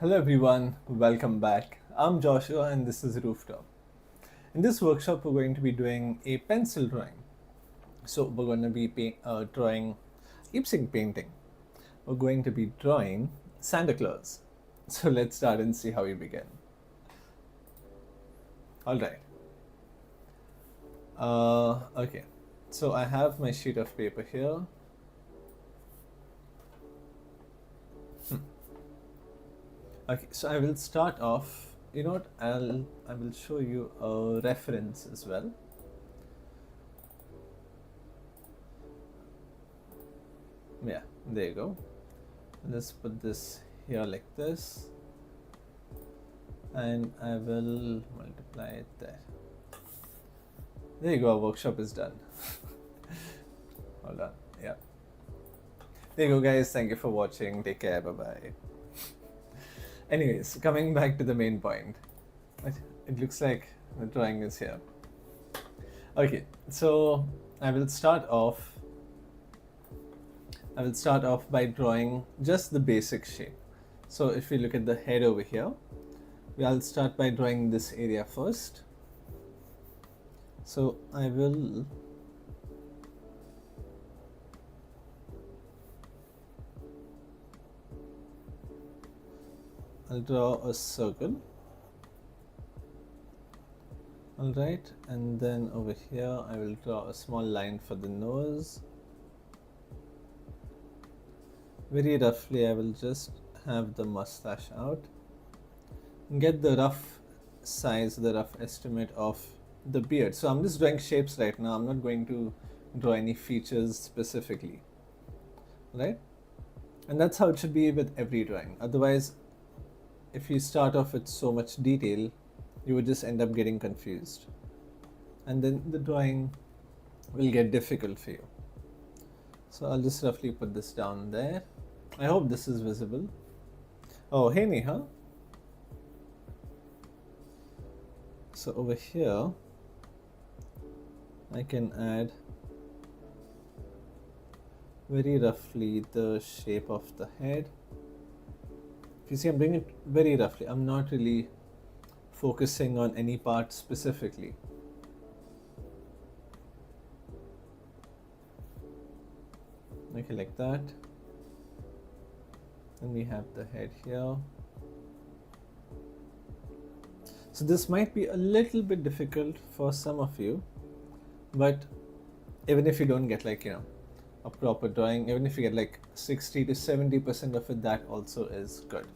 Hello everyone, welcome back. I'm Joshua and this is Rooftop. In this workshop, we're going to be doing a pencil drawing. So we're going to be drawing keep saying painting. We're going to be drawing Santa Claus. So let's start and see how we begin. All right. Okay. So I have my sheet of paper here. Okay, so I will start off. You know what? I will show you a reference as well. Yeah, there you go. Let's put this here like this, and I will multiply it there. There you go. Our workshop is done. Hold on. Yeah. There you go, guys. Thank you for watching. Take care. Bye bye. Anyways, coming back to the main point. It looks like the drawing is here. Okay, so I will start off by drawing just the basic shape. So if we look at the head over here, I'll start by drawing this area first. So I'll draw a circle. Alright, and then over here I will draw a small line for the nose. Very roughly I will just have the mustache out and get the rough size, the rough estimate of the beard. So I'm just drawing shapes right now. I'm not going to draw any features specifically, right? And that's how it should be with every drawing. Otherwise, if you start off with so much detail, you would just end up getting confused, and then the drawing will get difficult for you. So I'll just roughly put this down there. I hope this is visible. Oh, hey Neha. So over here, I can add very roughly the shape of the head. If you see, I'm doing it very roughly. I'm not really focusing on any part specifically. Okay, like that. Then we have the head here. So this might be a little bit difficult for some of you, but even if you don't get a proper drawing, even if you get like 60 to 70% of it, that also is good.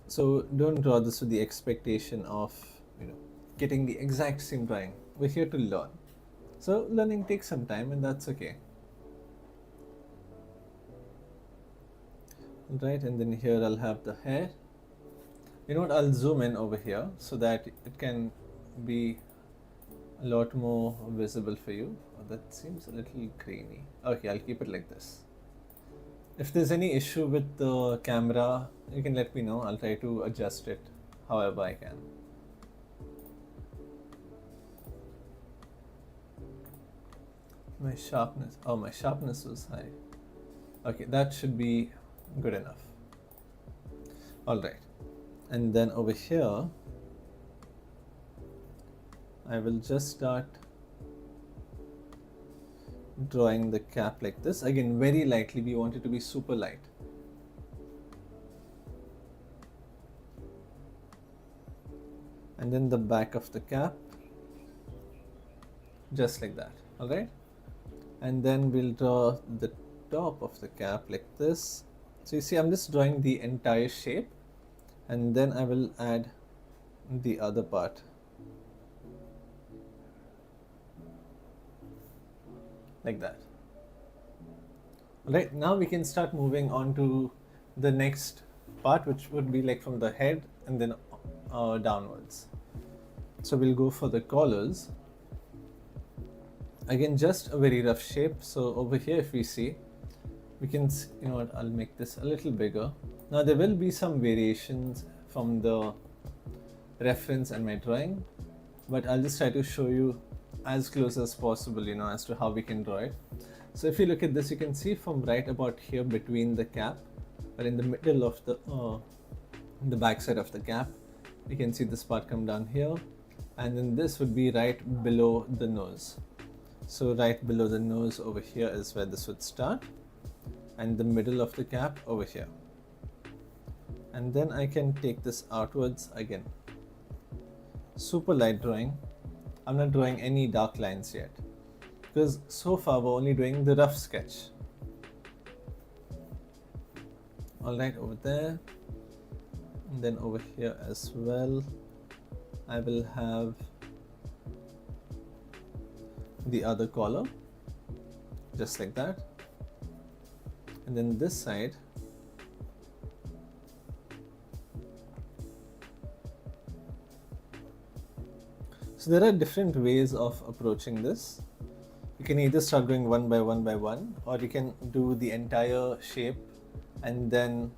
So don't draw this with the expectation of getting the exact same drawing. We're here to learn. So learning takes some time, and that's okay. Right, and then here I'll have the hair. You know what, I'll zoom in over here so that it can be a lot more visible for you. Oh, that seems a little grainy. Okay, I'll keep it like this. If there's any issue with the camera, you can let me know. I'll try to adjust it however I can. My sharpness was high. Okay, that should be good enough. Alright, and then over here I will just start drawing the cap like this. Again, very lightly. We want it to be super light. And then the back of the cap, just like that. Alright, and then we'll draw the top of the cap like this. So you see, I'm just drawing the entire shape, and then I will add the other part like that. Alright, now we can start moving on to the next part, which would be like from the head and then downwards. So we'll go for the collars. Again, just a very rough shape. So over here, if we see, we can, you know what, I'll make this a little bigger. Now there will be some variations from the reference and my drawing, but I'll just try to show you as close as possible, as to how we can draw it. So if you look at this, you can see from right about here between the cap, but in the middle of the back side of the cap, you can see this part come down here, and then this would be right below the nose. So right below the nose over here is where this would start, and the middle of the cap over here. And then I can take this outwards again. Super light drawing. I'm not drawing any dark lines yet, because so far we're only doing the rough sketch. Alright, over there, and then over here as well, I will have the other collar, just like that. And then this side, so there are different ways of approaching this. You can either start going one by one, or you can do the entire shape and then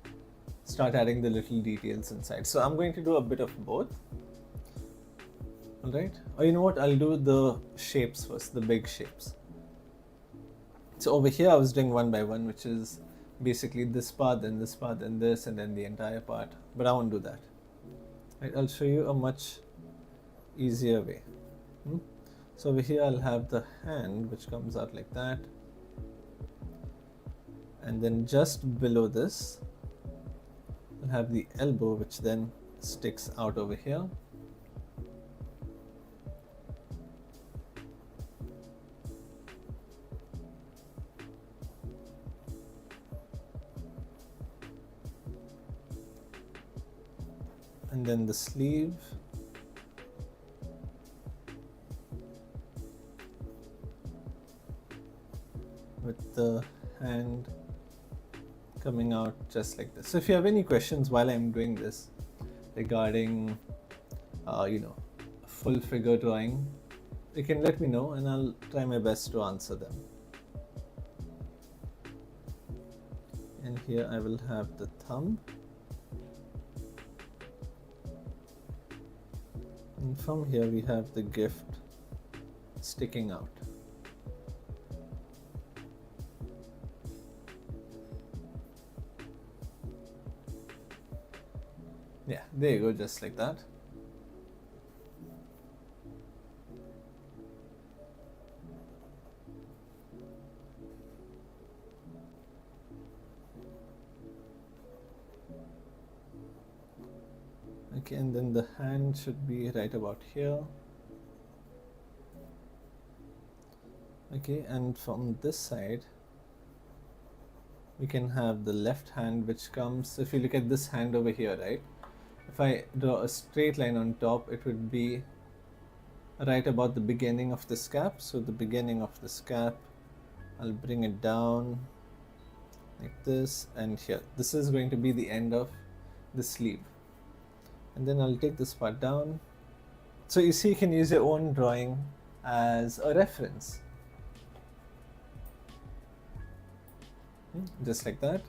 start adding the little details inside. So I'm going to do a bit of both. Alright, or you know what, I'll do the shapes first, the big shapes. So over here I was doing one by one, which is basically this part, then this part, then this, and then the entire part, but I won't do that. Right, I'll show you a much easier way. So over here I'll have the hand which comes out like that, and then just below this I'll have the elbow which then sticks out over here. And then the sleeve, with the hand coming out just like this. So if you have any questions while I'm doing this regarding full figure drawing, you can let me know and I'll try my best to answer them. And here I will have the thumb, and from here we have the gift sticking out. Yeah, there you go, just like that. Okay, and then the hand should be right about here. Okay, and from this side we can have the left hand which comes, if you look at this hand over here, right? If I draw a straight line on top, it would be right about the beginning of this cap. So the beginning of this cap, I'll bring it down like this, and here. This is going to be the end of the sleeve. And then I'll take this part down. So you see, you can use your own drawing as a reference. Just like that.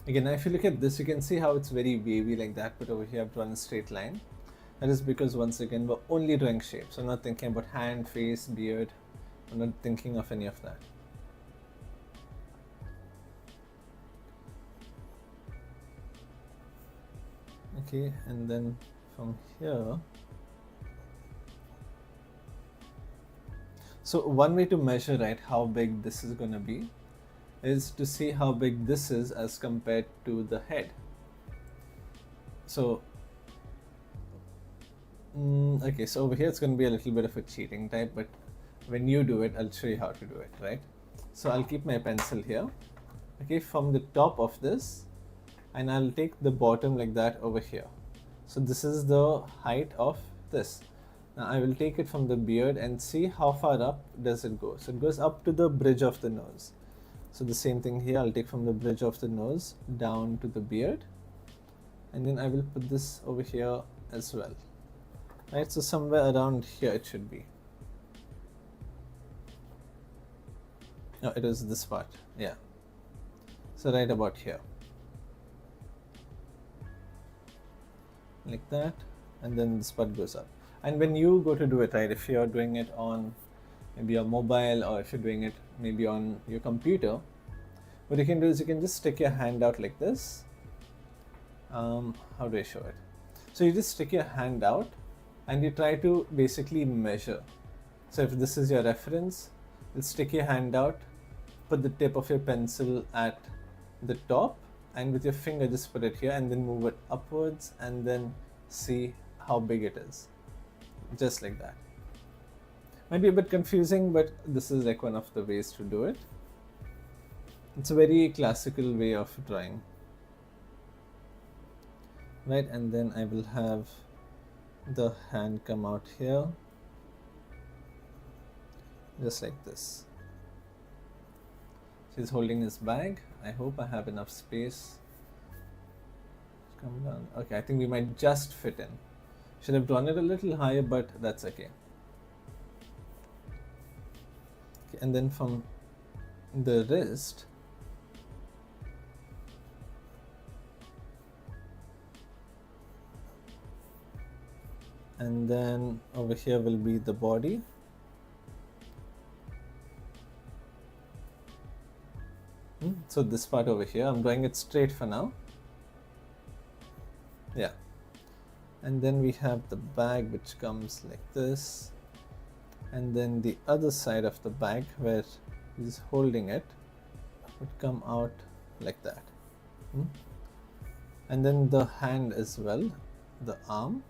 Again, if you look at this, you can see how it's very wavy like that, but over here I've drawn a straight line. That is because, once again, we're only drawing shapes. I'm not thinking about hand, face, beard. I'm not thinking of any of that. Okay, and then from here, so one way to measure, right, how big this is going to be is to see how big this is as compared to the head. So okay, so over here it's going to be a little bit of a cheating type, but when you do it, I'll show you how to do it, right? So I'll keep my pencil here, okay, from the top of this, and I'll take the bottom like that over here. So this is the height of this. Now I will take it from the beard and see how far up does it go. So it goes up to the bridge of the nose. So the same thing here, I'll take from the bridge of the nose down to the beard, and then I will put this over here as well, right? So somewhere around here it should be. No, it is this part, yeah. So right about here, like that, and then this part goes up. And when you go to do it, right, if you're doing it on maybe your mobile, or if you're doing it maybe on your computer, what you can do is you can just stick your hand out like this. How do I show it? So you just stick your hand out and you try to basically measure. So if this is your reference, you'll stick your hand out, put the tip of your pencil at the top, and with your finger just put it here and then move it upwards and then see how big it is. Just like that. Might be a bit confusing, but this is like one of the ways to do it. It's a very classical way of drawing. Right, and then I will have the hand come out here, just like this. He's holding his bag. I hope I have enough space. Come down. Okay, I think we might just fit in. Should have drawn it a little higher, but that's okay. Okay, and then from the wrist, and then over here will be the body. So this part over here, I'm drawing it straight for now. Yeah. And then we have the bag, which comes like this. And then the other side of the bag where he's holding it would come out like that. And then the hand as well, the arm.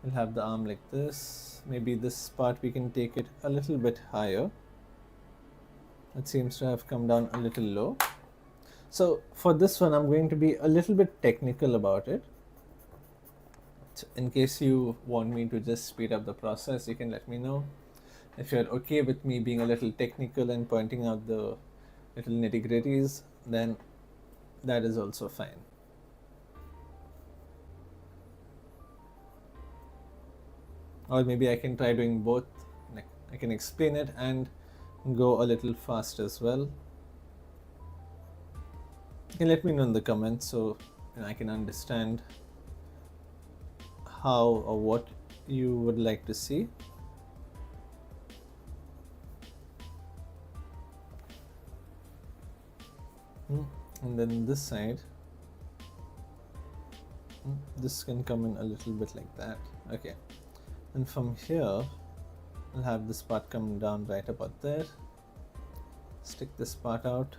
We'll have the arm like this. Maybe this part we can take it a little bit higher. It seems to have come down a little low. So for this one, I'm going to be a little bit technical about it. So in case you want me to just speed up the process, you can let me know. If you're okay with me being a little technical and pointing out the little nitty-gritties, then that is also fine. Or maybe I can try doing both. Like I can explain it and go a little fast as well. You can let me know in the comments so I can understand how or what you would like to see. And then this side, this can come in a little bit like that. Okay. And from here, I'll have this part come down right about there. Stick this part out.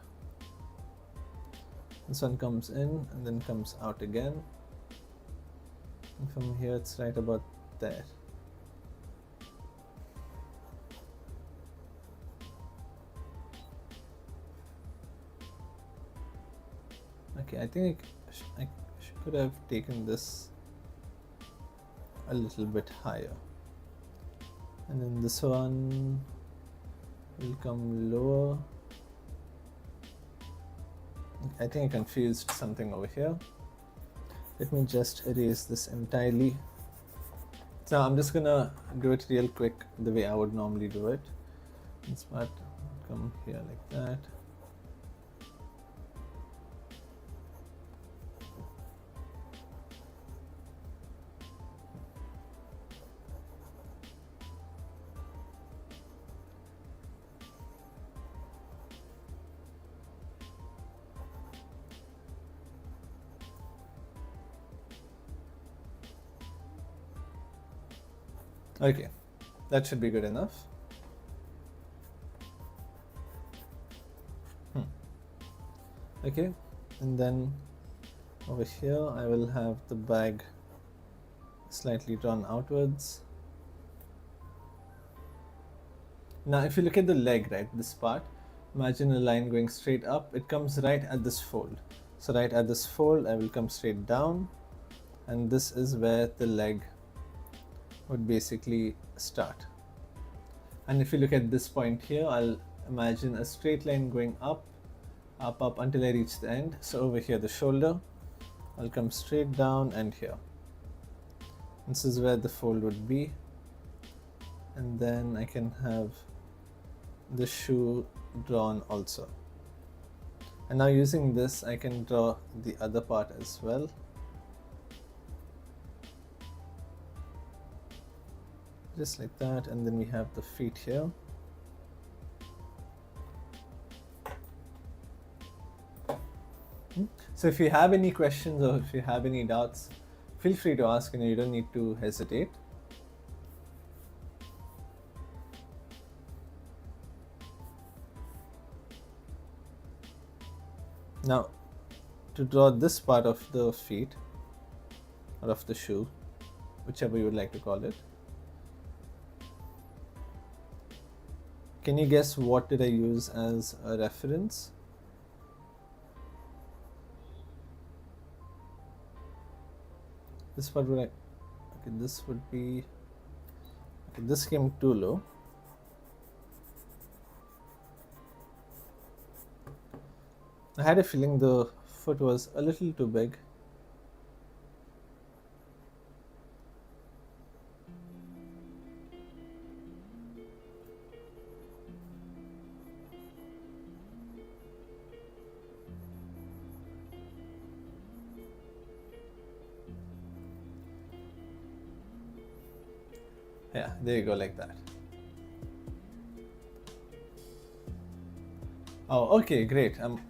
This one comes in and then comes out again. And from here, it's right about there. Okay, I think I could have taken this a little bit higher, and then this one will come lower. I think I confused something over here. Let me just erase this entirely. So I'm just gonna do it real quick the way I would normally do it. This part come here like that. Okay, that should be good enough. Okay, and then over here I will have the bag slightly drawn outwards. Now if you look at the leg, right, this part, imagine a line going straight up. It comes right at this fold. So right at this fold I will come straight down, and this is where the leg would basically start. And if you look at this point here, I'll imagine a straight line going up until I reach the end. So over here, the shoulder, I'll come straight down, and here this is where the fold would be, and then I can have the shoe drawn also. And now using this, I can draw the other part as well. just like that, and then we have the feet here. So if you have any questions or if you have any doubts, feel free to ask, and you don't need to hesitate. Now, to draw this part of the feet or of the shoe, whichever you would like to call it, can you guess what did I use as a reference? This part would okay, this would be, okay, this came too low. I had a feeling the foot was a little too big. Yeah, there you go, like that. Oh, okay, great. I'm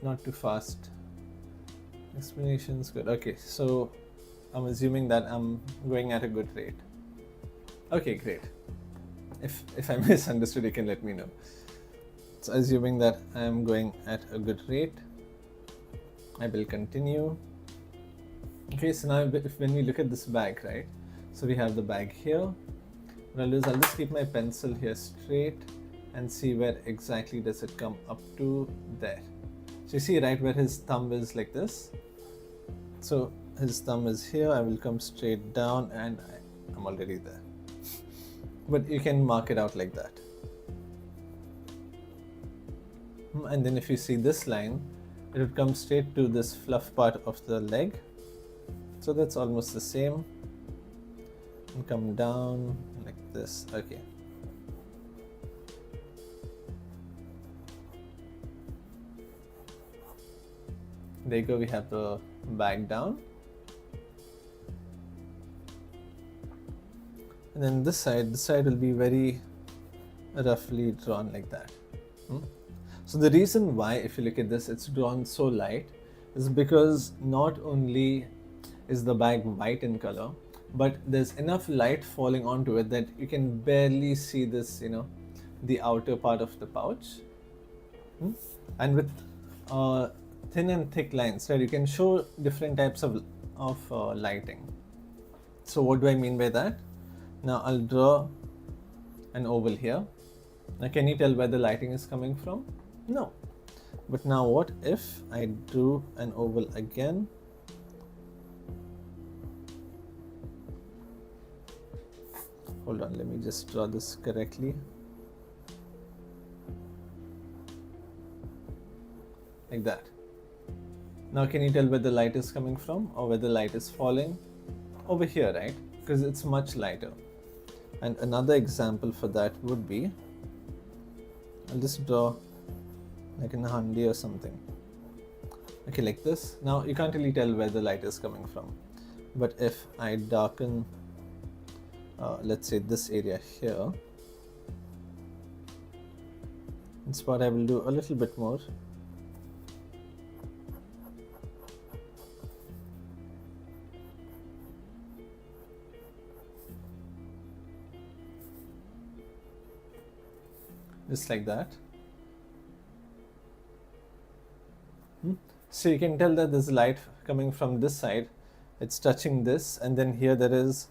not too fast. Explanation's good. Okay, so I'm assuming that I'm going at a good rate. Okay, great. If I misunderstood, you can let me know. So assuming that I'm going at a good rate, I will continue. Okay, so now when we look at this bag, right? So we have the bag here. What I'll do is I'll just keep my pencil here straight and see where exactly does it come up to there. So you see right where his thumb is like this. So his thumb is here. I will come straight down and I'm already there. But you can mark it out like that. And then if you see this line, it would come straight to this fluff part of the leg. So that's almost the same. And come down like this. Okay. There you go, we have the bag down. And then this side will be very roughly drawn like that. So the reason why, if you look at this, it's drawn so light is because not only is the bag white in color, but there's enough light falling onto it that you can barely see this, the outer part of the pouch. And with thin and thick lines, right, you can show different types of lighting. So what do I mean by that? Now I'll draw an oval here. Now can you tell where the lighting is coming from? No. But now what if I drew an oval again? Hold on, let me just draw this correctly. Like that. Now can you tell where the light is coming from or where the light is falling? Over here, right? Because it's much lighter. And another example for that would be, I'll just draw like in a handi or something. Okay, like this. Now you can't really tell where the light is coming from. But if I darken, let's say this area here, this part I will do a little bit more. Just like that. So you can tell that there's light coming from this side, it's touching this, and then here there is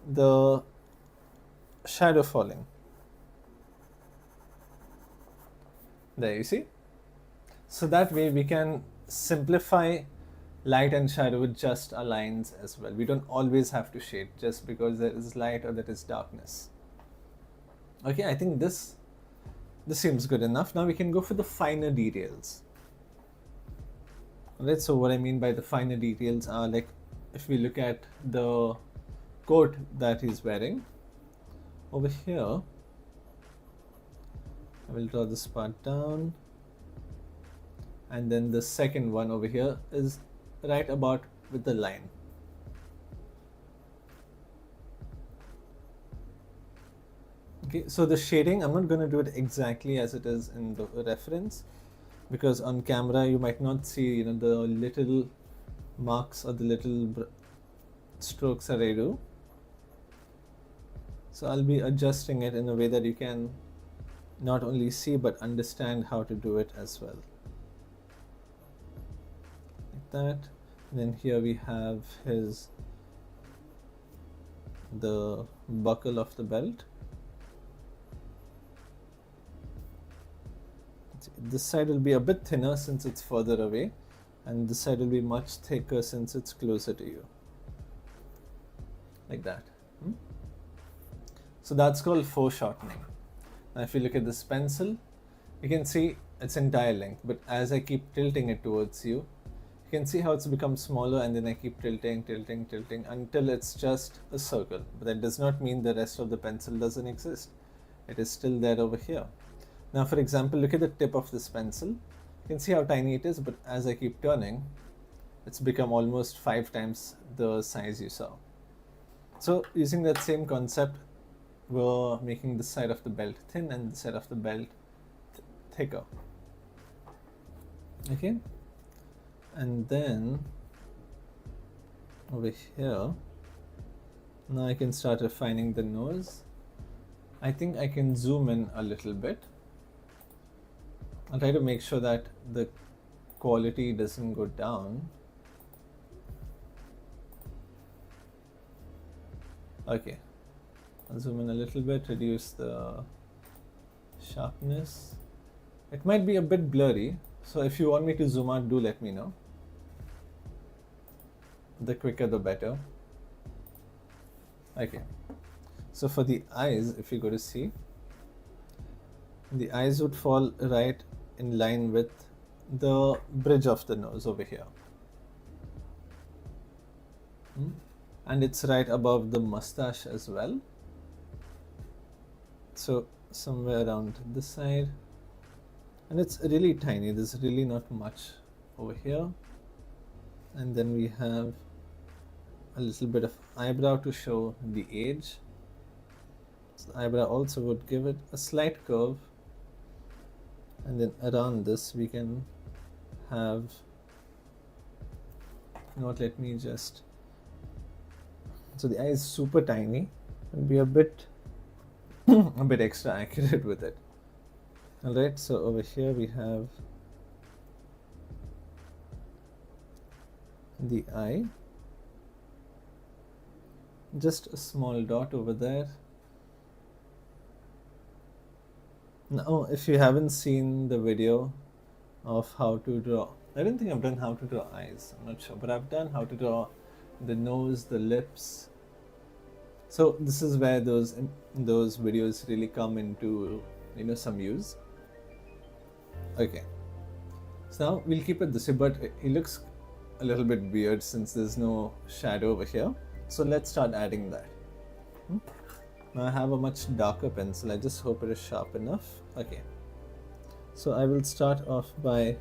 the shadow falling. There, you see? So that way we can simplify light and shadow with just our lines as well. We don't always have to shade just because there is light or there is darkness. Okay, I think this seems good enough. Now we can go for the finer details. Alright, so what I mean by the finer details are, like, if we look at the coat that he's wearing, over here, I will draw this part down, and then the second one over here is right about with the line. Okay, so the shading, I'm not going to do it exactly as it is in the reference, because on camera you might not see the little marks or the little strokes that I do. So I'll be adjusting it in a way that you can not only see but understand how to do it as well, like that. And then here we have the buckle of the belt. This side will be a bit thinner since it's further away, and this side will be much thicker since it's closer to you, like that. So that's called foreshortening. Now if you look at this pencil, you can see its entire length, but as I keep tilting it towards you, you can see how it's become smaller, and then I keep tilting until it's just a circle. But that does not mean the rest of the pencil doesn't exist. It is still there over here. Now for example, look at the tip of this pencil. You can see how tiny it is, but as I keep turning, it's become almost 5 times the size you saw. So using that same concept, we're making this side of the belt thin and the side of the belt thicker. Okay, and then over here, now I can start refining the nose. I think I can zoom in a little bit. I'll try to make sure that the quality doesn't go down. Okay, I'll zoom in a little bit, reduce the sharpness. It might be a bit blurry, so if you want me to zoom out, do let me know. The quicker the better. Okay, so for the eyes, if you go to see, the eyes would fall right in line with the bridge of the nose over here. And it's right above the mustache as well. So somewhere around this side. And it's really tiny, there's really not much over here. And then we have a little bit of eyebrow to show the age. So the eyebrow also would give it a slight curve. And then around this we can have, let me just, so the eye is super tiny, and be a bit a bit extra accurate with it. Alright, so over here we have the eye, just a small dot over there. Now if you haven't seen the video of how to draw, I don't think I've done how to draw eyes, I'm not sure, but I've done how to draw the nose, the lips. So this is where those videos really come into some use. Okay, so now we'll keep it this way, but it looks a little bit weird since there's no shadow over here. So let's start adding that. Now I have a much darker pencil, I just hope it is sharp enough. Okay, so I will start off by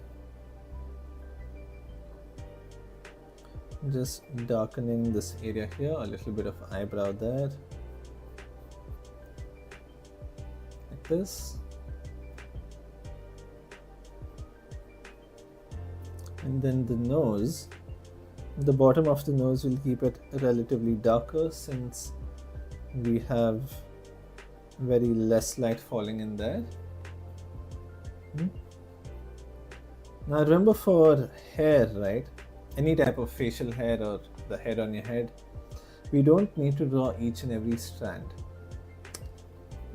just darkening this area here, a little bit of eyebrow there, like this. And then the nose, the bottom of the nose, will keep it relatively darker since we have very less light falling in there. Now remember, for hair, right, any type of facial hair or the hair on your head, we don't need to draw each and every strand.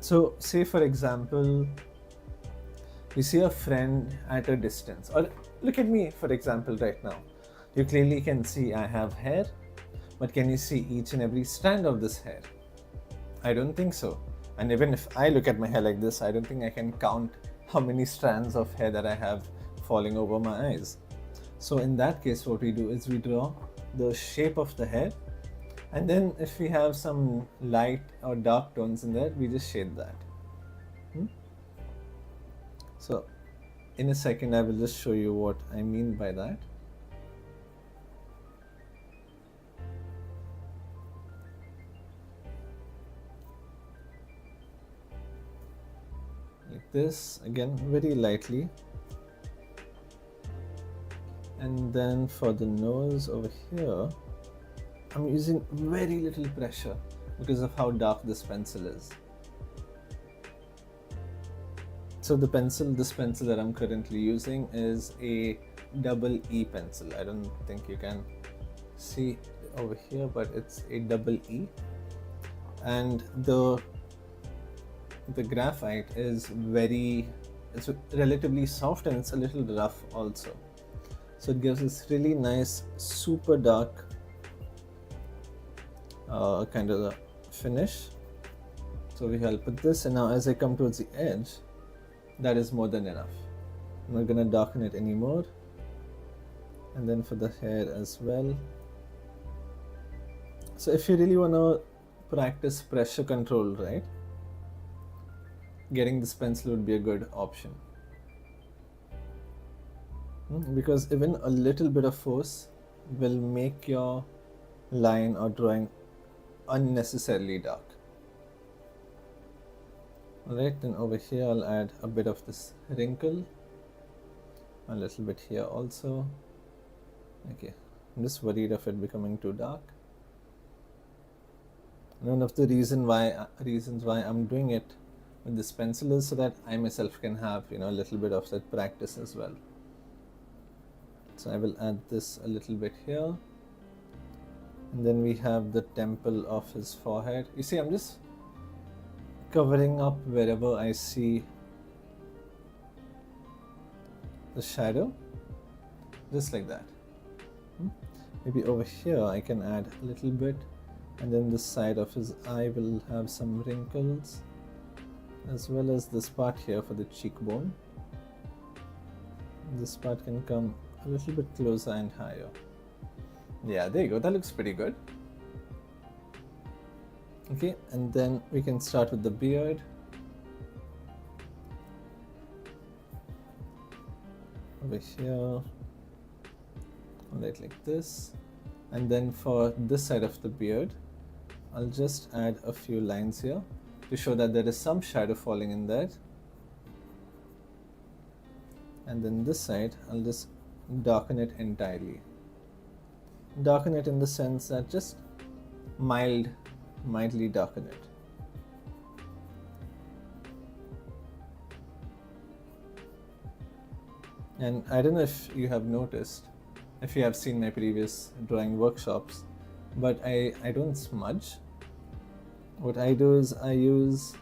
So say for example, you see a friend at a distance, or look at me for example right now. You clearly can see I have hair, but can you see each and every strand of this hair? I don't think so. And even if I look at my hair like this, I don't think I can count how many strands of hair that I have falling over my eyes. So in that case, what we do is we draw the shape of the hair, and then if we have some light or dark tones in there, we just shade that. So in a second, I will just show you what I mean by that. like this, again very lightly. And then for the nose over here, I'm using very little pressure because of how dark this pencil is. So this pencil that I'm currently using is a double E pencil. I don't think you can see over here, but it's a double E. And the graphite is it's relatively soft and it's a little rough also. So it gives this really nice, super dark kind of finish. So I'll put this, and now as I come towards the edge, that is more than enough. I'm not gonna darken it anymore. And then for the hair as well. So if you really wanna practice pressure control, right, getting this pencil would be a good option. Because even a little bit of force will make your line or drawing unnecessarily dark. Alright, then over here I'll add a bit of this wrinkle, a little bit here also. Okay, I'm just worried of it becoming too dark. And one of the reasons why I'm doing it with this pencil is so that I myself can have a little bit of that practice as well. So I will add this a little bit here, and then we have the temple of his forehead. You see, I'm just covering up wherever I see the shadow, just like that. Maybe over here I can add a little bit, and then this side of his eye will have some wrinkles, as well as this part here for the cheekbone. This part can come a little bit closer and higher. Yeah, there you go, that looks pretty good. Okay, and then we can start with the beard. Over here, like this. And then for this side of the beard, I'll just add a few lines here to show that there is some shadow falling in there. And then this side, I'll just darken it entirely. Darken it in the sense that just mildly darken it. And I don't know if you have noticed, if you have seen my previous drawing workshops, but I don't smudge. What I do is I use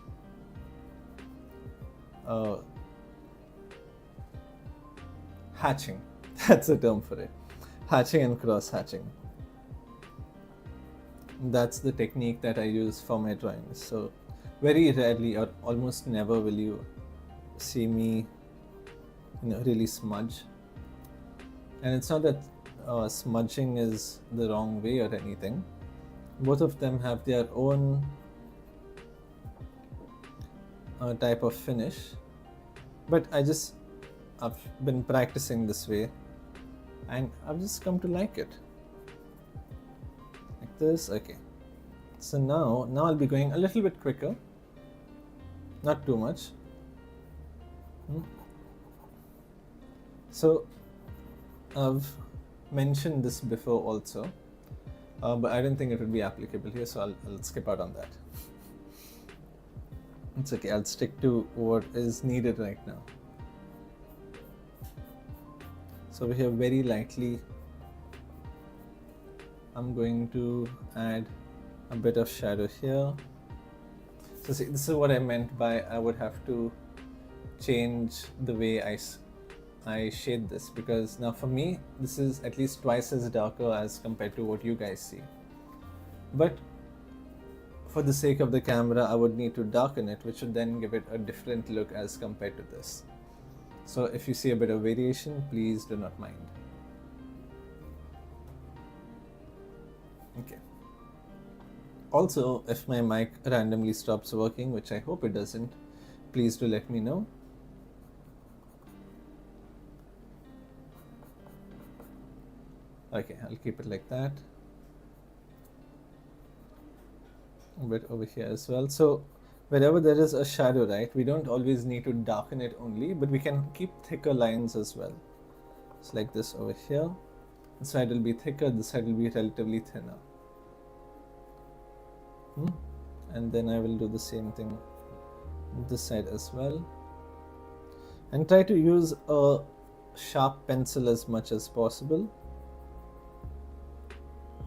hatching. That's the term for it. Hatching and cross hatching. That's the technique that I use for my drawings. So very rarely or almost never will you see me really smudge. And it's not that smudging is the wrong way or anything. Both of them have their own type of finish, but I've been practicing this way and I've just come to like it. Like this. Okay, so now I'll be going a little bit quicker, not too much. So I've mentioned this before also, but I didn't think it would be applicable here, so I'll skip out on that. It's okay, I'll stick to what is needed right now. So over here, very lightly, I'm going to add a bit of shadow here. So see, this is what I meant by I would have to change the way I shade this, because now for me this is at least twice as darker as compared to what you guys see. But for the sake of the camera, I would need to darken it, which would then give it a different look as compared to this. So if you see a bit of variation, please do not mind. Okay. Also, if my mic randomly stops working, which I hope it doesn't, please do let me know. Okay, I'll keep it like that. A bit over here as well. So wherever there is a shadow, right, we don't always need to darken it only, but we can keep thicker lines as well. It's like this over here. This side will be thicker, this side will be relatively thinner. And then I will do the same thing this side as well. And try to use a sharp pencil as much as possible.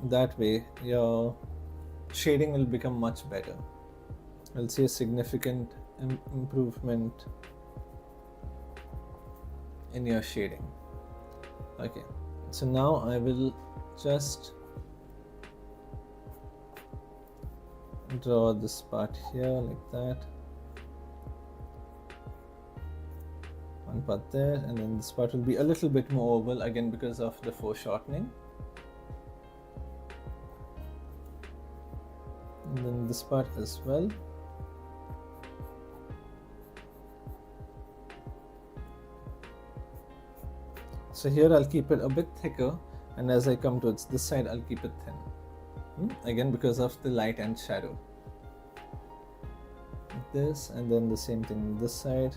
That way your shading will become much better. You'll see a significant improvement in your shading. Okay, so now I will just draw this part here like that. One part there, and then this part will be a little bit more oval again because of the foreshortening. And then this part as well. So here I'll keep it a bit thicker, and as I come towards this side I'll keep it thin. Again because of the light and shadow. Like this, and then the same thing on this side.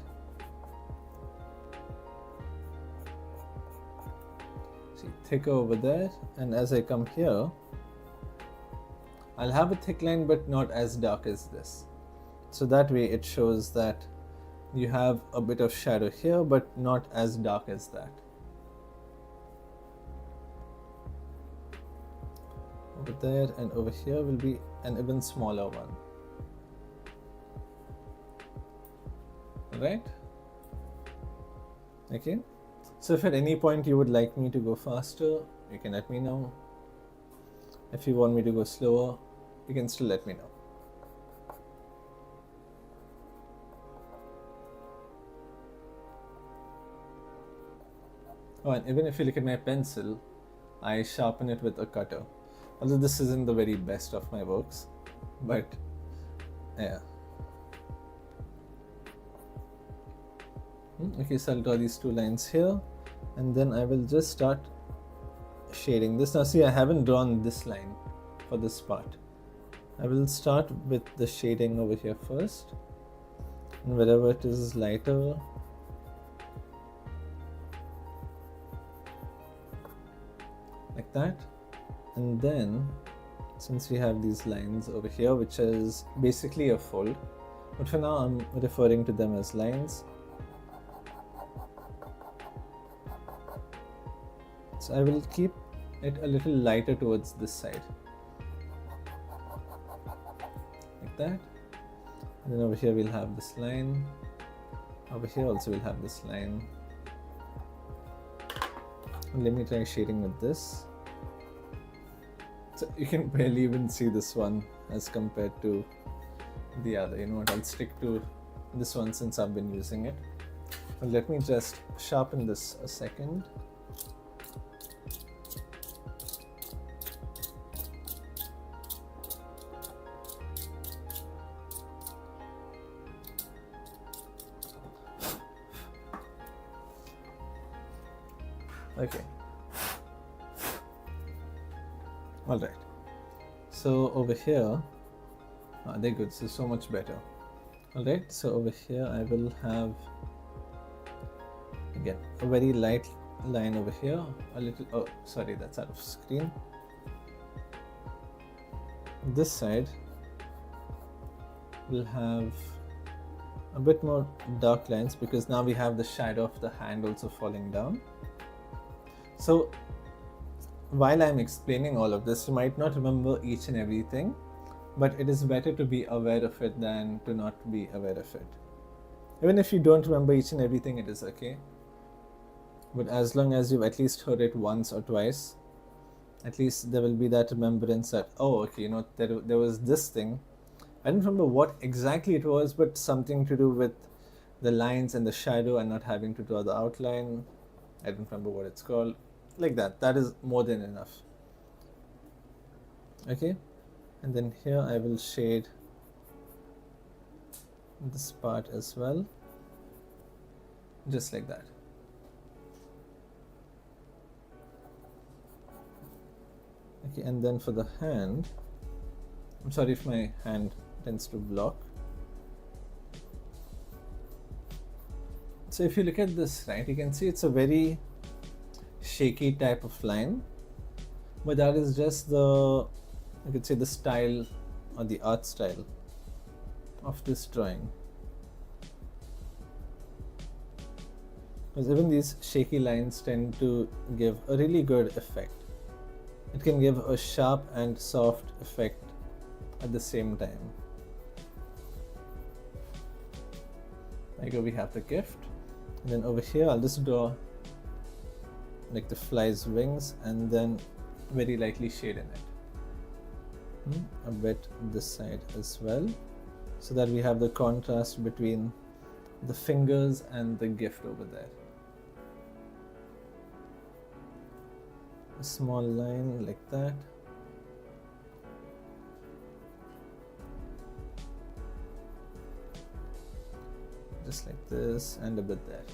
See, thicker over there, and as I come here I'll have a thick line but not as dark as this. So that way it shows that you have a bit of shadow here but not as dark as that. Over there and over here will be an even smaller one. Alright? Okay. So if at any point you would like me to go faster, you can let me know. If you want me to go slower, you can still let me know. Oh, and even if you look at my pencil, I sharpen it with a cutter. Although this isn't the very best of my works, but yeah. Okay, so I'll draw these two lines here, and then I will just start shading this. Now see, I haven't drawn this line for this part. I will start with the shading over here first, and wherever it is lighter, like that. And then since we have these lines over here, which is basically a fold, but for now I'm referring to them as lines. So I will keep it a little lighter towards this side, like that. And then over here we'll have this line. Over here also we'll have this line. And let me try shading with this. So you can barely even see this one as compared to the other. You know what, I'll stick to this one since I've been using it. Well, let me just sharpen this a second. Okay. Alright, so over here, they're good, so much better. Alright, so over here I will have, again, a very light line over here, a little, oh sorry, that's out of screen. This side will have a bit more dark lines because now we have the shadow of the hand also falling down. So while I'm explaining all of this, you might not remember each and everything, but it is better to be aware of it than to not be aware of it. Even if you don't remember each and everything, it is okay. But as long as you've at least heard it once or twice, at least there will be that remembrance that, oh, okay, you know, there was this thing. I don't remember what exactly it was, but something to do with the lines and the shadow and not having to draw the outline. I don't remember what it's called. Like that. That is more than enough. Okay. And then here I will shade this part as well. Just like that. Okay, and then for the hand, I'm sorry if my hand tends to block. So if you look at this, right, you can see it's a very shaky type of line, but that is just the, you could say, the style or the art style of this drawing. Because even these shaky lines tend to give a really good effect. It can give a sharp and soft effect at the same time. Like we have the gift, and then over here I'll just draw like the fly's wings and then very lightly shade in it. A bit this side as well, so that we have the contrast between the fingers and the gift over there. A small line like that. Just like this, and a bit there.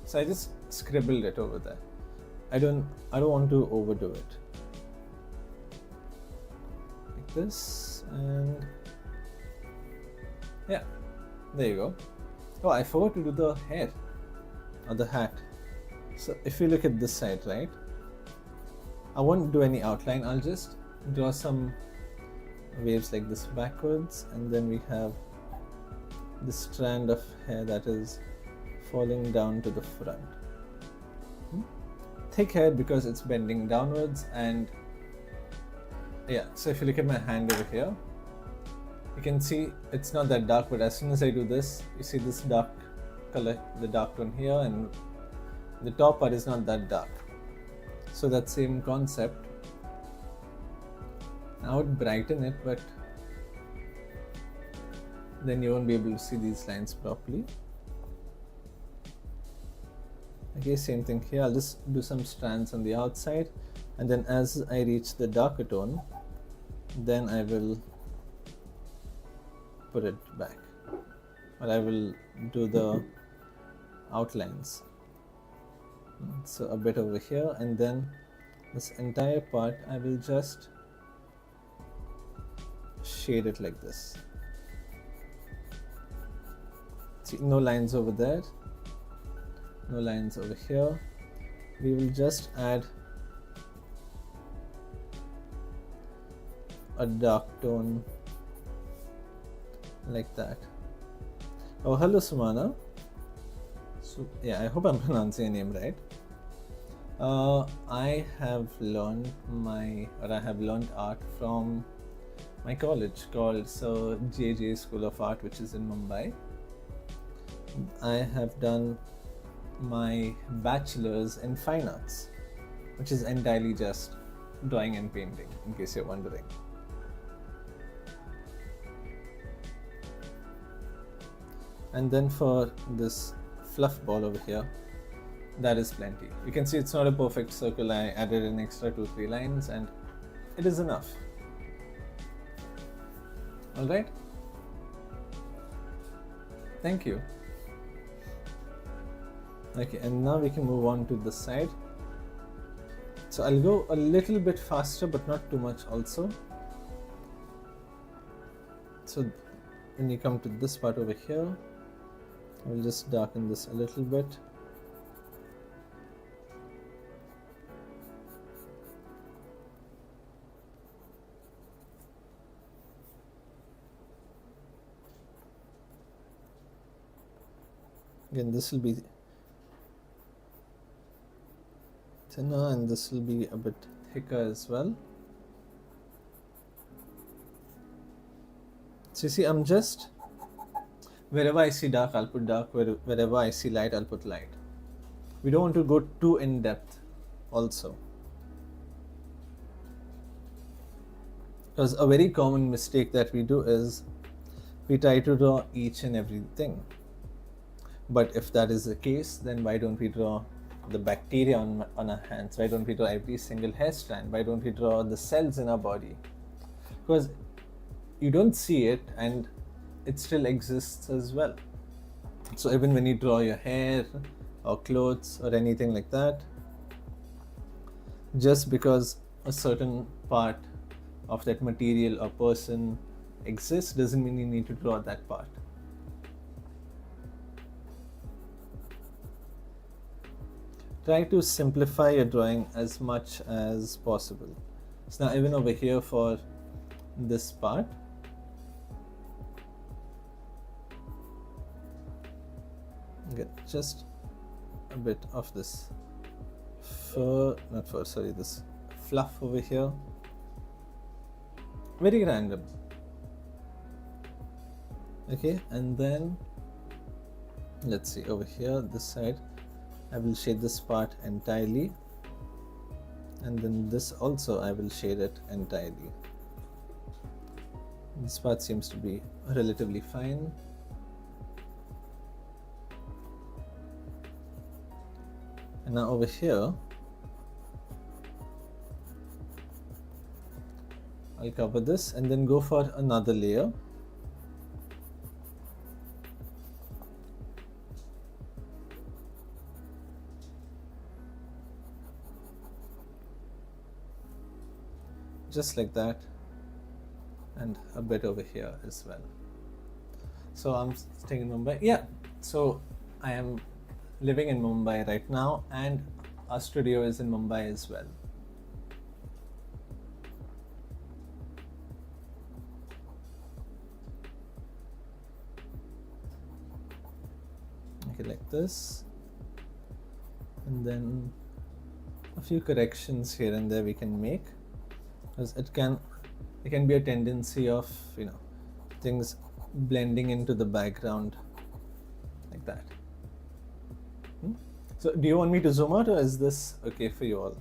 So I just scribbled it over there. I don't want to overdo it. Like this, and yeah, there you go. Oh, I forgot to do the hair or the hat. So if you look at this side, right, I won't do any outline. I'll just draw some waves like this backwards, and then we have this strand of hair that is falling down to the front. Thick hair because it's bending downwards, and yeah, so if you look at my hand over here, you can see it's not that dark, but as soon as I do this, you see this dark color, the dark tone here, and the top part is not that dark. So that same concept, I would brighten it, but then you won't be able to see these lines properly. Okay, same thing here. I'll just do some strands on the outside, and then as I reach the darker tone, then I will put it back, or I will do the outlines. So a bit over here, and then this entire part I will just shade it like this. See, no lines over there, no lines over here. We will just add a dark tone like that. Oh, hello Sumana. So yeah, I hope I'm pronouncing your name right. I have learned art from my college called Sir JJ School of Art, which is in Mumbai. I have done my bachelor's in fine arts, which is entirely just drawing and painting, in case you're wondering. And then for this fluff ball over here, that is plenty. You can see it's not a perfect circle. I added an extra 2-3 lines and it is enough. Alright? Thank you. Okay, and now we can move on to this side. So I'll go a little bit faster, but not too much also. So when you come to this part over here, I will just darken this a little bit. Again, this will be thinner and this will be a bit thicker as well. So you see, I'm just, wherever I see dark, I'll put dark. Wherever I see light, I'll put light. We don't want to go too in depth also. Because a very common mistake that we do is we try to draw each and everything. But if that is the case, then why don't we draw the bacteria on our hands? Why don't we draw every single hair strand? Why don't we draw the cells in our body? Because you don't see it and it still exists as well. So even when you draw your hair or clothes or anything like that, just because a certain part of that material or person exists doesn't mean you need to draw that part. try to simplify your drawing as much as possible. So now even over here for this part, get just a bit of this this fluff over here, very random. Okay, and then let's see over here, this side, I will shade this part entirely, and then this also I will shade it entirely. This part seems to be relatively fine. And now over here, I'll cover this and then go for another layer. Just like that, and a bit over here as well. So I'm staying in Mumbai. Yeah, so I am living in Mumbai right now, and our studio is in Mumbai as well. Okay, like this, and then a few corrections here and there we can make, because it can be a tendency of, you know, things blending into the background like that. So do you want me to zoom out, or is this okay for you all?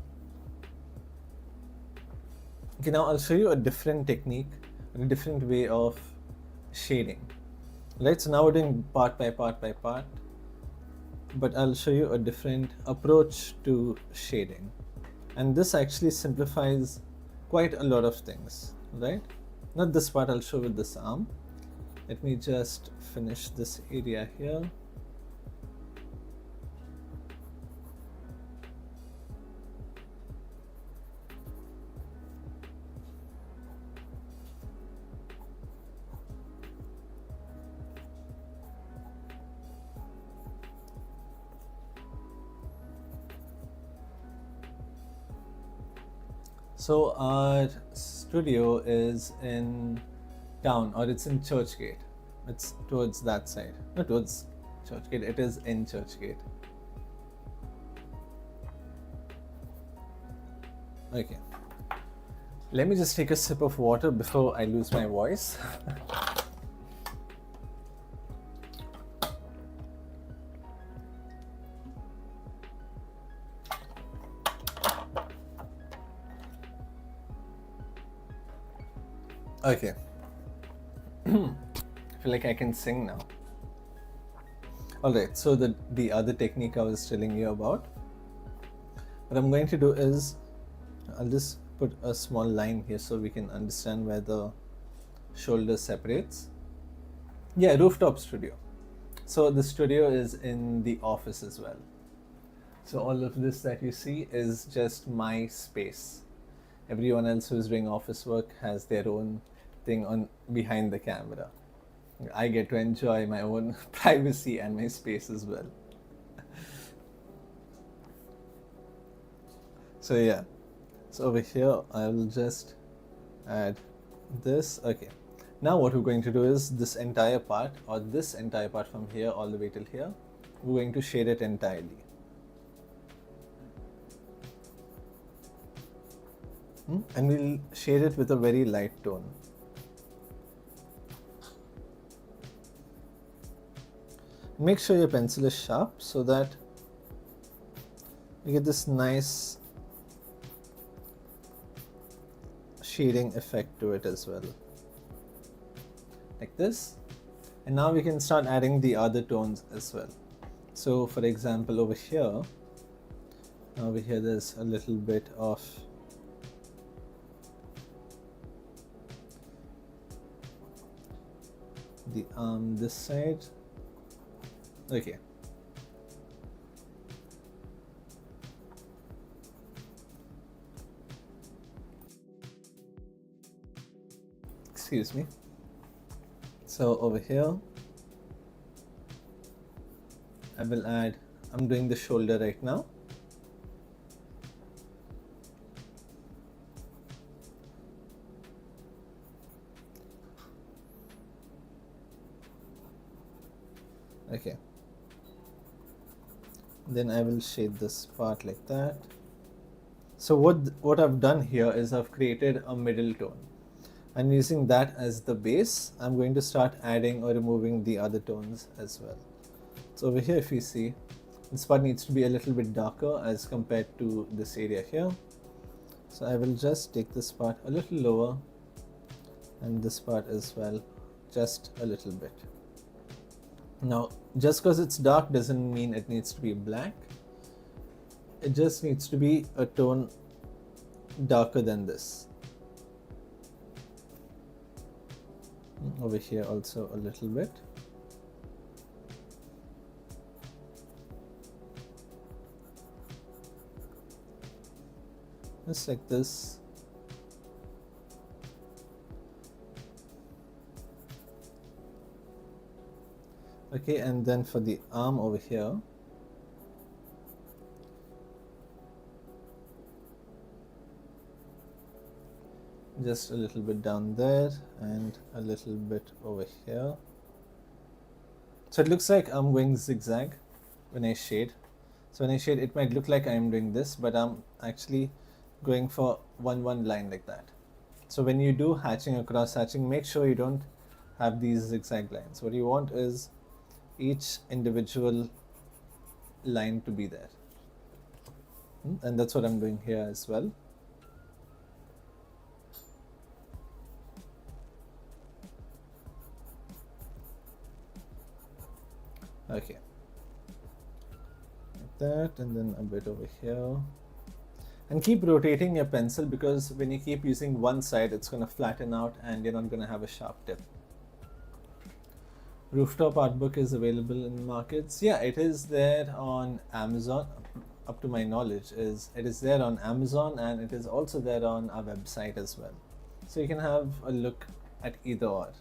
Okay, now I'll show you a different technique, a different way of shading. Right, so now we're doing part by part by part, but I'll show you a different approach to shading. And this actually simplifies quite a lot of things, right? Not this part, I'll show with this arm. Let me just finish this area here. So our studio is in town, or it's in Churchgate. It's towards that side, not towards Churchgate, it is in Churchgate. Okay, let me just take a sip of water before I lose my voice. Okay. I feel like I can sing now. Alright, so the other technique I was telling you about, what I'm going to do is, I'll just put a small line here so we can understand where the shoulder separates. Yeah, Rooftop studio. So the studio is in the office as well. So all of this that you see is just my space. Everyone else who's doing office work has their own thing on behind the camera. I get to enjoy my own privacy and my space as well. So yeah, so over here I will just add this. Okay, now what we're going to do is this entire part, or this entire part from here all the way till here, we're going to shade it entirely. And we'll shade it with a very light tone. Make sure your pencil is sharp so that you get this nice shading effect to it as well, like this. And now we can start adding the other tones as well. So for example, over here there's a little bit of the arm this side. Okay, excuse me. So over here I will add, I'm doing the shoulder right now. Okay, then I will shade this part like that. So what I've done here is I've created a middle tone, and using that as the base, I'm going to start adding or removing the other tones as well. So over here, if you see, this part needs to be a little bit darker as compared to this area here. So I will just take this part a little lower, and this part as well, just a little bit. Now, just because it's dark doesn't mean it needs to be black. It just needs to be a tone darker than this. Over here also a little bit. Just like this. Okay, and then for the arm over here, just a little bit down there and a little bit over here. So it looks like I'm going zigzag when I shade. So when I shade, it might look like I'm doing this, but I'm actually going for one line like that. So when you do hatching or cross hatching, make sure you don't have these zigzag lines. What you want is each individual line to be there. And that's what I'm doing here as well. Okay, like that, and then a bit over here. And keep rotating your pencil, because when you keep using one side, it's going to flatten out and you're not going to have a sharp tip. Rooftop art book is available in markets. Yeah, it is there on Amazon. Up to my knowledge, it is there on Amazon, and it is also there on our website as well. So you can have a look at either or.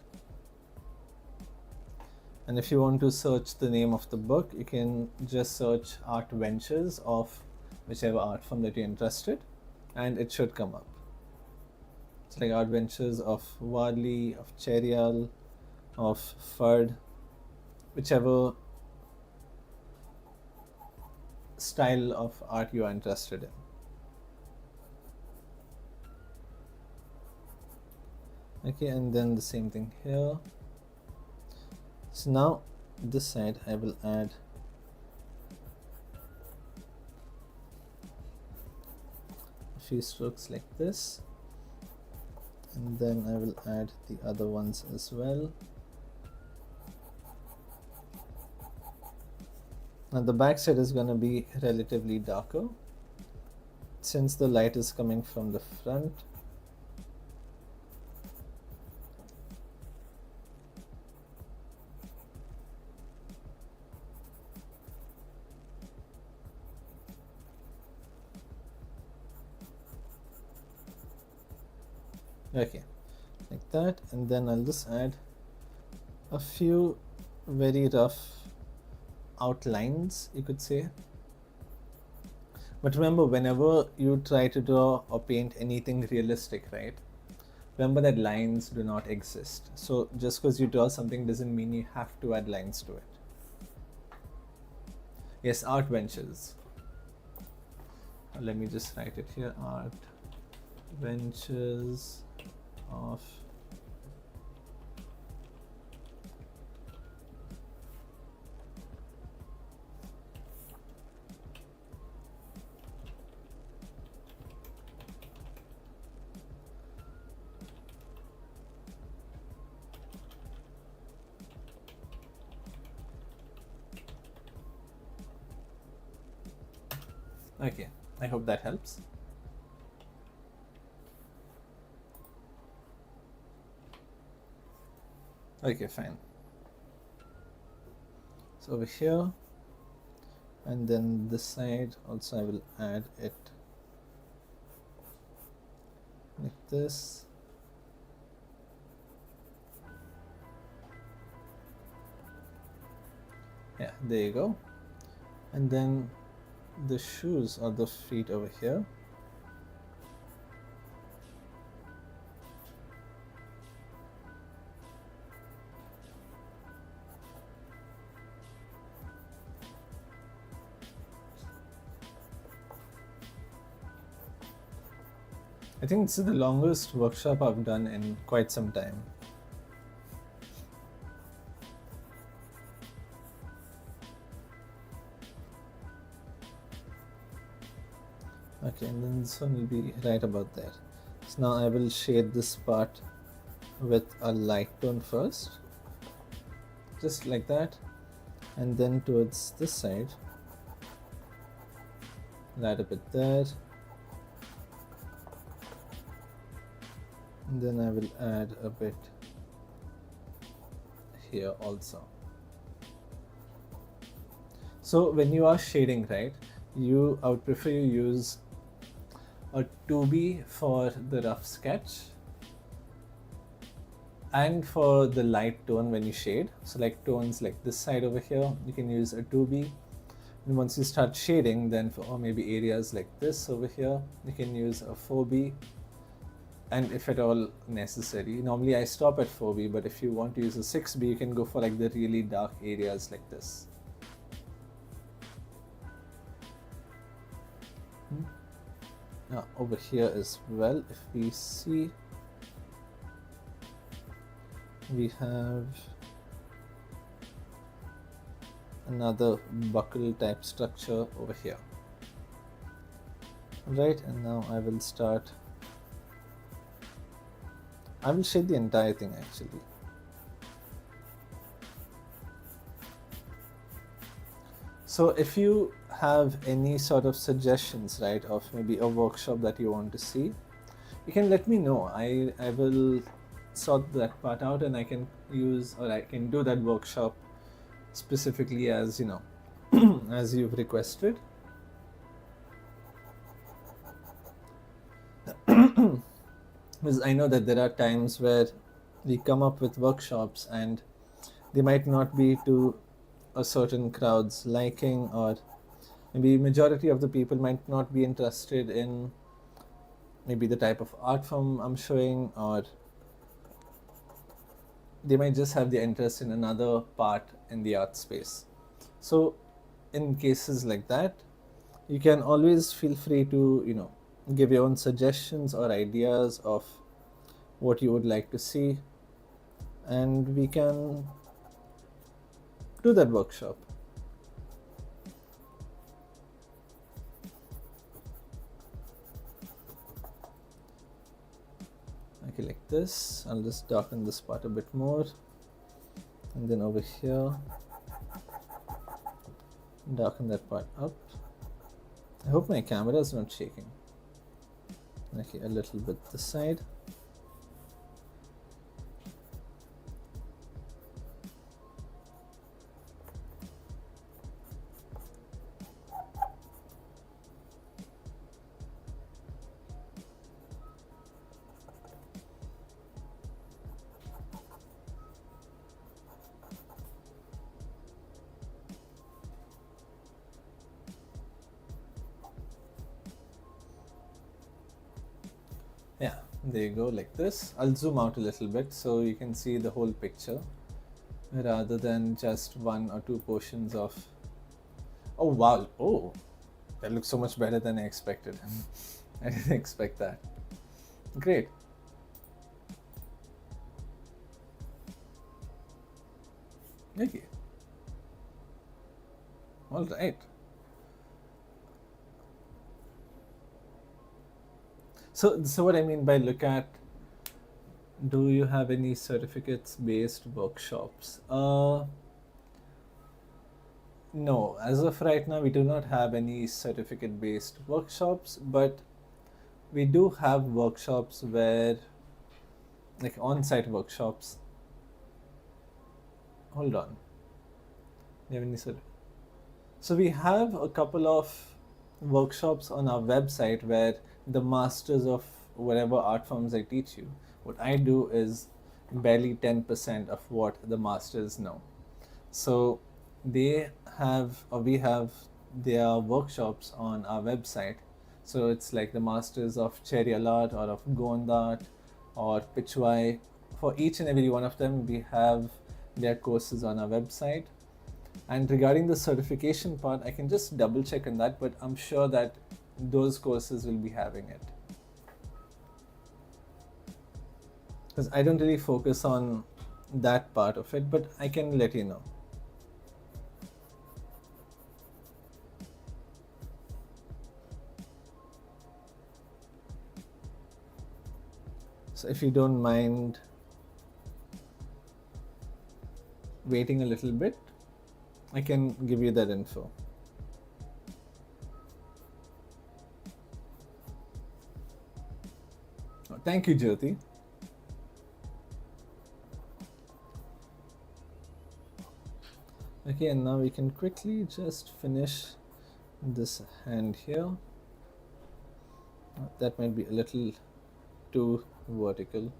And if you want to search the name of the book, you can just search Art Ventures of whichever art form that you're interested, and it should come up. It's like Art Ventures of Wadley, of Cherial, of Ferd, whichever style of art you are interested in. Okay, and then the same thing here. So now this side I will add a few strokes like this, and then I will add the other ones as well. Now the back side is going to be relatively darker since the light is coming from the front. Okay, like that, and then I'll just add a few very rough outlines, you could say. But remember, whenever you try to draw or paint anything realistic, right, remember that lines do not exist. So just because you draw something doesn't mean you have to add lines to it. Yes, Art Ventures. Let me just write it here. Art Ventures of Okay, I hope that helps. Okay, fine. So over here, and then this side also I will add it like this. Yeah, there you go. And then the shoes or the feet over here. I think this is the longest workshop I've done in quite some time. Okay, and then this one will be right about there. So now I will shade this part with a light tone first, just like that, and then towards this side, light a bit there, and then I will add a bit here also. So when you are shading, right, I would prefer you use a 2B for the rough sketch and for the light tone when you shade. So like tones like this side over here, you can use a 2B. And once you start shading, then for maybe areas like this over here, you can use a 4B. And if at all necessary, normally I stop at 4B, but if you want to use a 6B, you can go for like the really dark areas like this. Now over here as well, if we see, we have another buckle type structure over here. Right, and now I will shade the entire thing actually. So if you have any sort of suggestions, right, of maybe a workshop that you want to see, you can let me know. I will sort that part out, and I can use, or I can do that workshop specifically as, you know, as you've requested. Because I know that there are times where we come up with workshops and they might not be to a certain crowd's liking, or maybe majority of the people might not be interested in maybe the type of art form I'm showing, or they might just have the interest in another part in the art space. So in cases like that, you can always feel free to, you know, give your own suggestions or ideas of what you would like to see, and we can do that workshop. Okay, like this. I'll just darken this part a bit more, and then over here darken that part up. I hope my camera is not shaking. Okay, a little bit this side. Yeah, there you go, like this. I'll zoom out a little bit so you can see the whole picture rather than just one or two portions of. Oh wow, oh, that looks so much better than I expected. I didn't expect that. Great. Okay. All right. So what I mean by look at, do you have any certificates based workshops? No, as of right now, we do not have any certificate based workshops, but we do have workshops where, like on site workshops. Hold on. Do you have any So we have a couple of workshops on our website where the masters of whatever art forms I teach you, what I do is barely 10% of what the masters know. So they have, or we have their workshops on our website. So it's like the masters of Cherry Art or of Gond Art or Pichwai. For each and every one of them, we have their courses on our website. And regarding the certification part, I can just double check on that, but I'm sure that those courses will be having it. because I don't really focus on that part of it, but I can let you know. So if you don't mind waiting a little bit, I can give you that info. Oh, thank you, Jyoti. Okay, and now we can quickly just finish this hand here. That might be a little too vertical.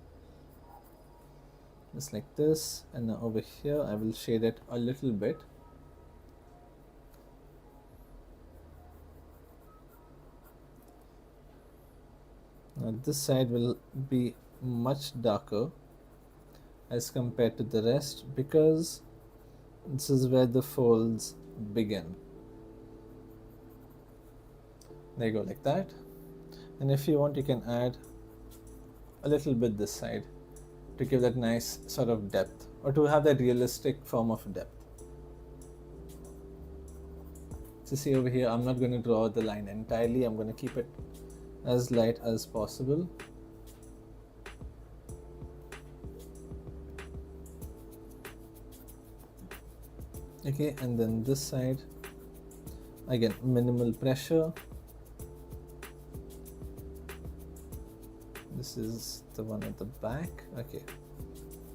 Just like this, and now over here I will shade it a little bit. Now this side will be much darker as compared to the rest because this is where the folds begin. There you go, like that. And if you want, you can add a little bit this side to give that nice sort of depth, or to have that realistic form of depth. So see over here, I'm not going to draw the line entirely. I'm going to keep it as light as possible. Okay, and then this side, again, minimal pressure. This is the one at the back. Okay,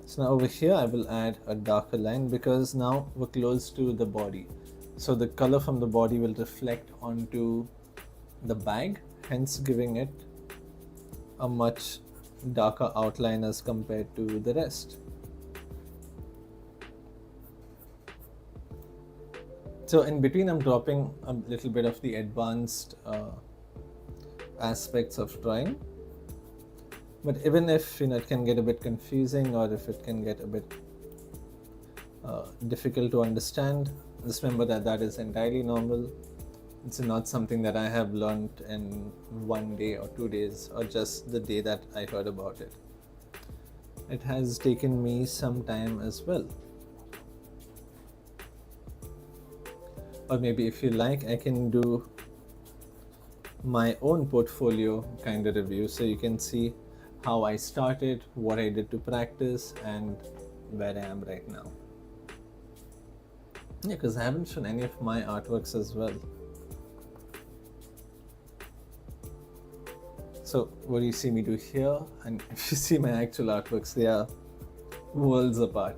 so now over here I will add a darker line because now we're close to the body, so the color from the body will reflect onto the bag, hence giving it a much darker outline as compared to the rest. So in between I'm dropping a little bit of the advanced aspects of drawing, but even if it can get a bit confusing, or if it can get a bit difficult to understand, just remember that that is entirely normal. It's not something that I have learned in 1 day or 2 days, or just the day that I heard about it. It has taken me some time as well. Or maybe if you like, I can do my own portfolio kind of review, so you can see how I started, what I did to practice, and where I am right now. Yeah, because I haven't shown any of my artworks as well. So what you see me do here, and if you see my actual artworks, they are worlds apart.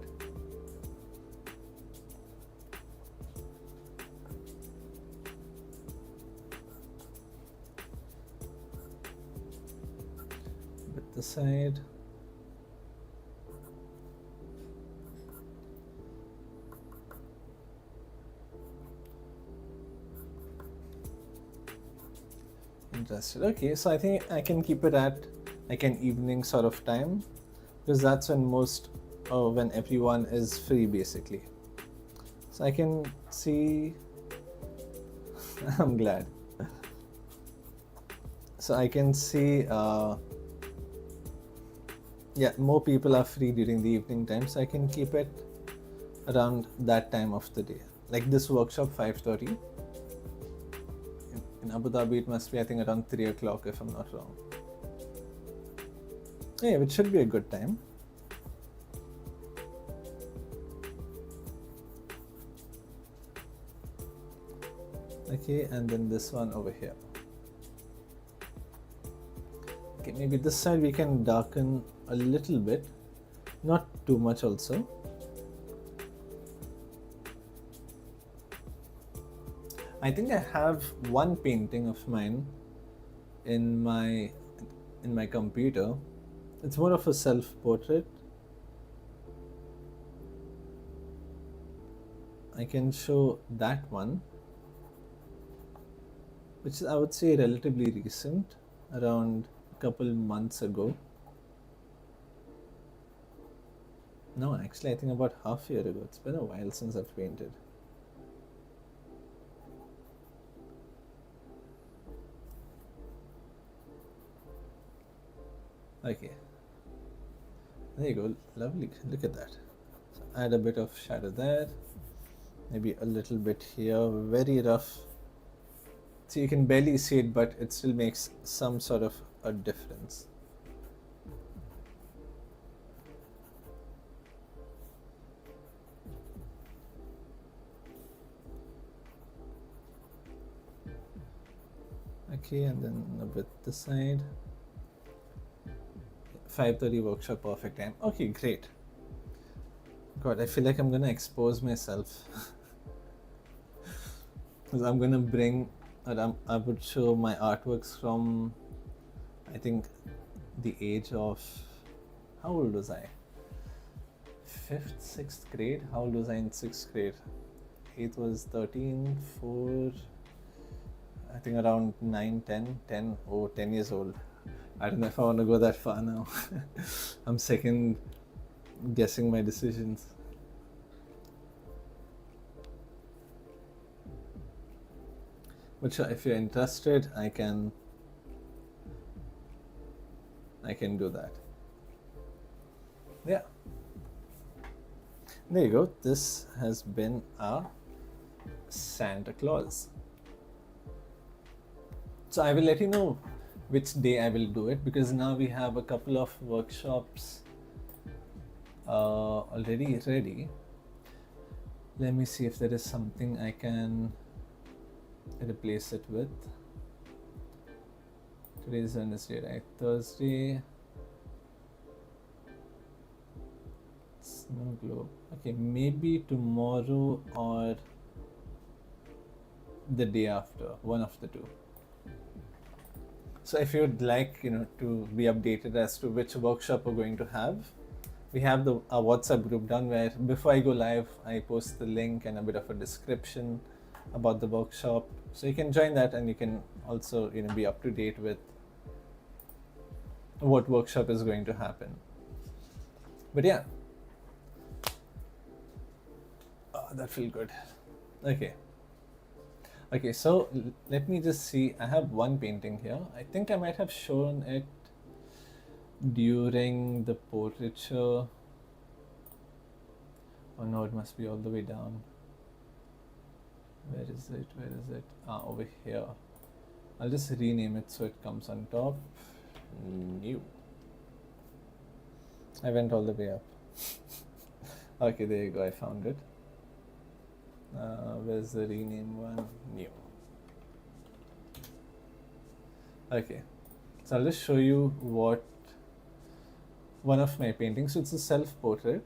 With the side. Interested. Okay, so I think I can keep it at like an evening sort of time, because that's when when everyone is free basically. So I can see. I'm glad. So I can see. Yeah, more people are free during the evening time, so I can keep it around that time of the day. Like this workshop, 5:30. In Abu Dhabi, it must be, I think, around 3 o'clock if I'm not wrong. Yeah, which should be a good time. Okay, and then this one over here. Okay, maybe this side we can darken a little bit, not too much also. I think I have one painting of mine in my computer. It's more of a self-portrait. I can show that one, which is, I would say, relatively recent, around a couple months ago. No, actually, I think about half a year ago. It's been a while since I've painted. Okay. There you go, lovely, look at that. So add a bit of shadow there, maybe a little bit here, very rough. So you can barely see it, but it still makes some sort of a difference. Okay, and then a bit this side. 5:30 workshop, perfect time. Okay, great. God, I feel like I'm gonna expose myself. Because I'm gonna bring, I would show my artworks from, I think, the age of, how old was I? 5th, 6th grade? How old was I in 6th grade? 8th was 13, 4, I think around 9, 10, 10, oh, 10 years old. I don't know if I want to go that far now. I'm second guessing my decisions. But sure, if you're interested, I can do that. Yeah. There you go. This has been our Santa Claus. So I will let you know which day I will do it, because now we have a couple of workshops already ready. Let me see if there is something I can replace it with. Today is Wednesday, right? Thursday. Snow globe. Okay, maybe tomorrow or the day after, one of the two. So if you'd like, to be updated as to which workshop we're going to have, we have our WhatsApp group done, where before I go live, I post the link and a bit of a description about the workshop. So you can join that, and you can also, be up to date with what workshop is going to happen. But yeah, that feels good. Okay, so let me just see. I have one painting here. I think I might have shown it during the portraiture. Oh no, it must be all the way down. Where is it? Over here. I'll just rename it so it comes on top. New. I went all the way up. Okay, there you go, I found it. Where's the rename one? New. Okay, so I'll just show you one of my paintings. So it's a self-portrait.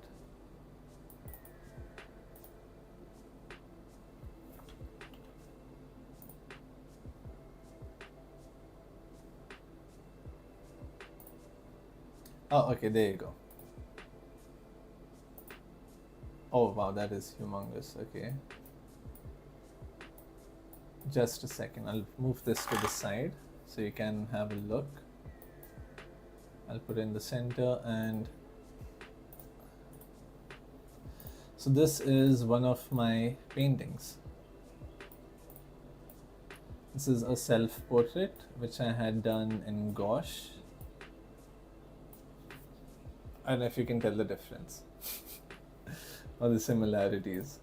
Oh, okay, there you go. Oh wow, that is humongous. Okay, just a second, I'll move this to the side so you can have a look. I'll put it in the center. And so this is one of my paintings. This is a self-portrait which I had done in gouache. I don't know if you can tell the difference or the similarities.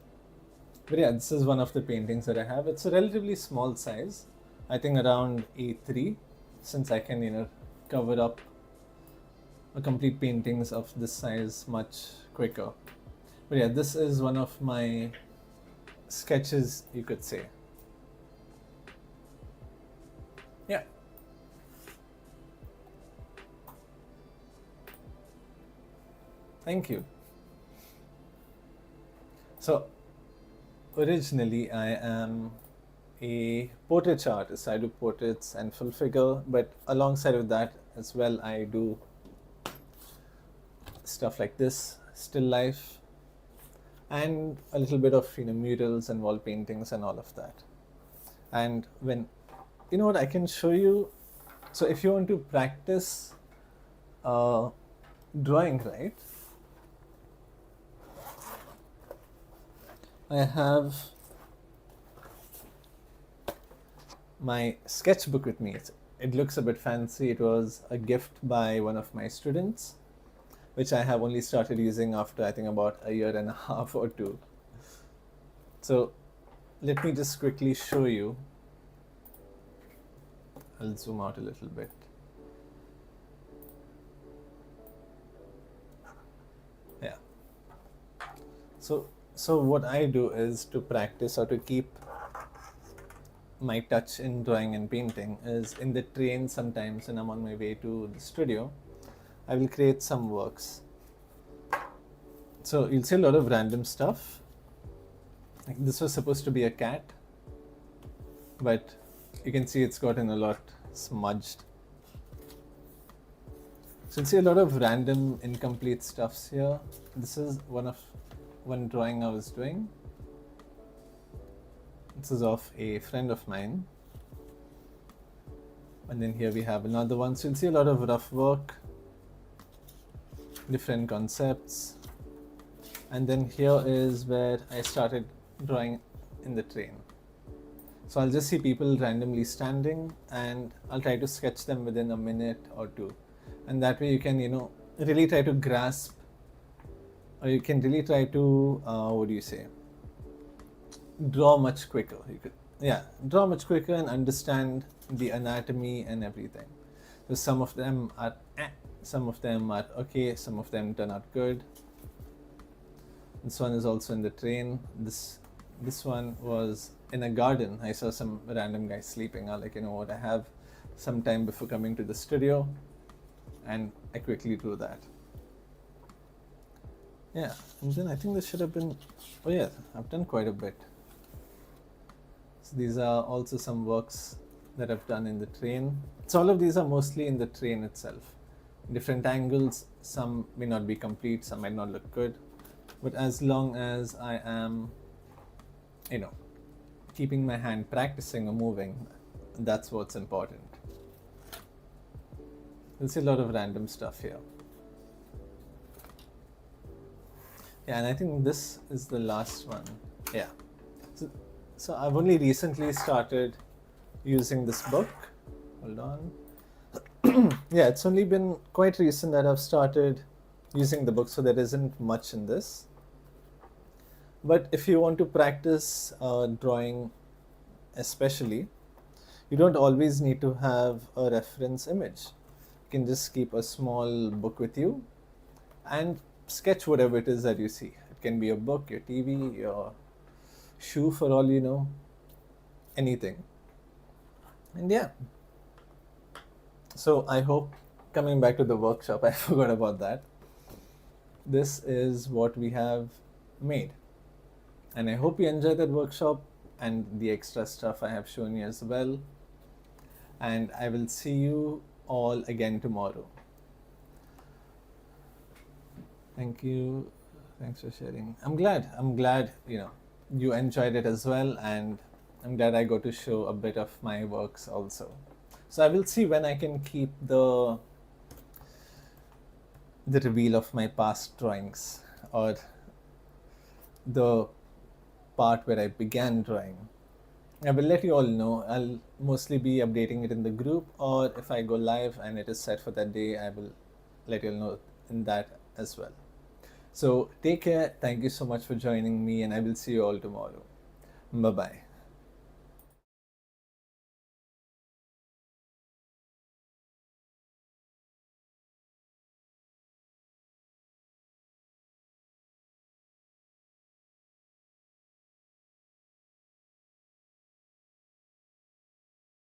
But yeah, this is one of the paintings that I have. It's a relatively small size, I think around A3, since I can, cover up a complete paintings of this size much quicker. But yeah, this is one of my sketches, you could say. Yeah. Thank you. So originally I am a portraiture artist. I do portraits and full figure, but alongside of that as well, I do stuff like this, still life, and a little bit of murals and wall paintings and all of that. And when what I can show you, so if you want to practice drawing, right, I have my sketchbook with me. It looks a bit fancy. It was a gift by one of my students. which I have only started using after I think about a year and a half or two. So let me just quickly show you. I'll zoom out a little bit. Yeah. So what I do is to practice or to keep my touch in drawing and painting is in the train sometimes when I'm on my way to the studio, I will create some works. So you'll see a lot of random stuff. Like this was supposed to be a cat, but you can see it's gotten a lot smudged. So you'll see a lot of random incomplete stuffs here. This is one drawing I was doing. This is of a friend of mine. And then here we have another one. So you'll see a lot of rough work, different concepts. And then here is where I started drawing in the train. So I'll just see people randomly standing and I'll try to sketch them within a minute or two. And that way you can, really try to grasp, or you can really try to, draw much quicker. Draw much quicker and understand the anatomy and everything. So some of them are okay, some of them turn out good. This one is also in the train. This one was in a garden. I saw some random guy sleeping. I'm like, you know what, I have some time before coming to the studio, and I quickly drew that. Yeah, and then I think this should have been, oh yeah, I've done quite a bit. So these are also some works that I've done in the train. So all of these are mostly in the train itself. Different angles, some may not be complete, some might not look good. But as long as I am, keeping my hand practicing or moving, that's what's important. You'll see a lot of random stuff here. Yeah, and I think this is the last one. Yeah. So I've only recently started using this book. Hold on. Yeah, it's only been quite recent that I've started using the book, so there isn't much in this. But if you want to practice drawing especially, you don't always need to have a reference image. You can just keep a small book with you and sketch whatever it is that you see. It can be a book, your TV, your shoe, for all you know, anything. And yeah. So I hope, coming back to the workshop, I forgot about that. This is what we have made. And I hope you enjoy that workshop and the extra stuff I have shown you as well. And I will see you all again tomorrow. Thank you. Thanks for sharing. I'm glad, you enjoyed it as well. And I'm glad I got to show a bit of my works also. So I will see when I can keep the reveal of my past drawings, or the part where I began drawing. I will let you all know. I'll mostly be updating it in the group, or if I go live and it is set for that day, I will let you all know in that as well. So take care. Thank you so much for joining me, and I will see you all tomorrow. Bye-bye.